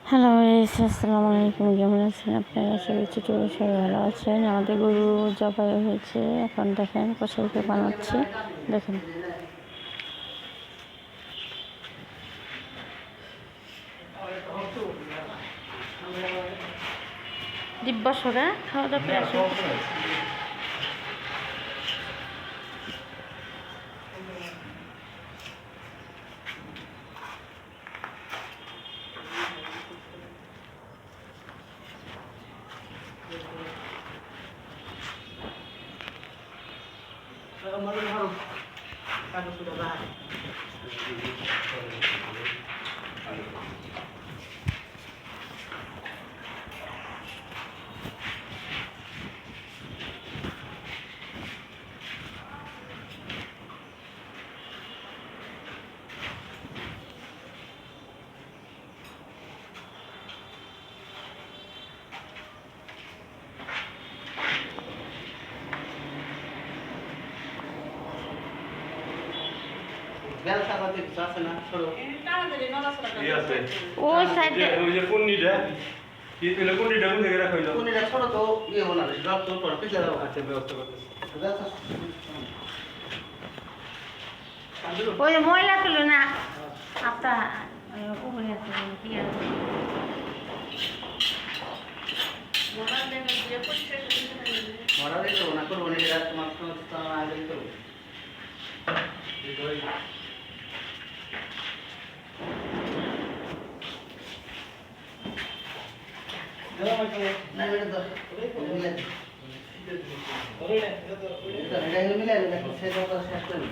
Hello আসসালামু আলাইকুম, কেমন আছেন আপনারা? সবাই ছোটো সবাই ভালো আছেন। আমাদের গরু জবাই হয়েছে, এখন দেখেন কষাইকে বানাচ্ছে। দেখেন দিব্যসরা খাওয়া দাওয়া ওই সাইডে ওই যে কুন্ডিটা কি তুই কুন্ডিটা কোন থেকে রাখাইলো কোনটা ছোট তো ইয়ে হলো না সব তো পড়া পিছলে দাও আচ্ছা ব্যবস্থা করতেছি ওই ময়লা তুলো না আপনার উপরে কি আর মরা দিতে না করব না এটা তোমার তো আগে দিতে হবে না এটা তো মিলে এটা মিলে সে তো শেষ করে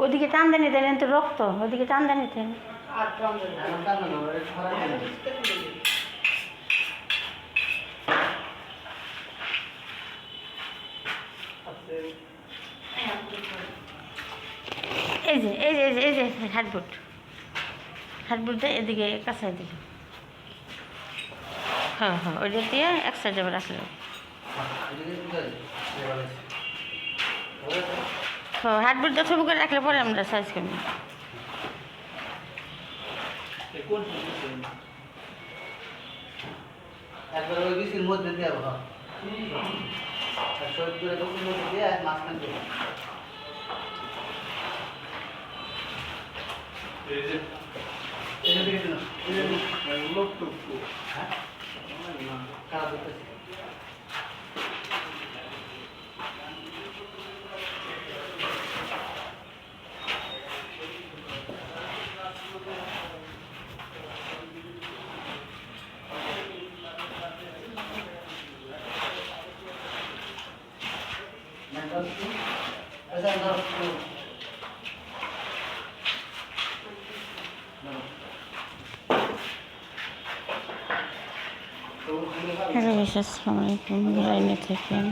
ওদিকে টানদানি দেন, তো রক্ত ওদিকে টানদানি দেন। এই যে এই যে এই যে হাটবুটটা এদিকে কাছাই দিল। হ্যাঁ হ্যাঁ, ওইটা দিয়ে এক সাইডে রাখলো। হ্যাঁ, হাটবুটটা ছবি করে রাখলে পরে আমরা সাইজ করি। একবার ওই বিসির মধ্যে দিয়ে আবহাওয়া শহীদ করে বিসির মধ্যে দিয়ে মাঝখান দিয়ে এটা দিকে দিন লোক তো হ্যাঁ কারা দিতেছে হ্যালো আসসালামু আলাইকুম, লাইনে থাকেন।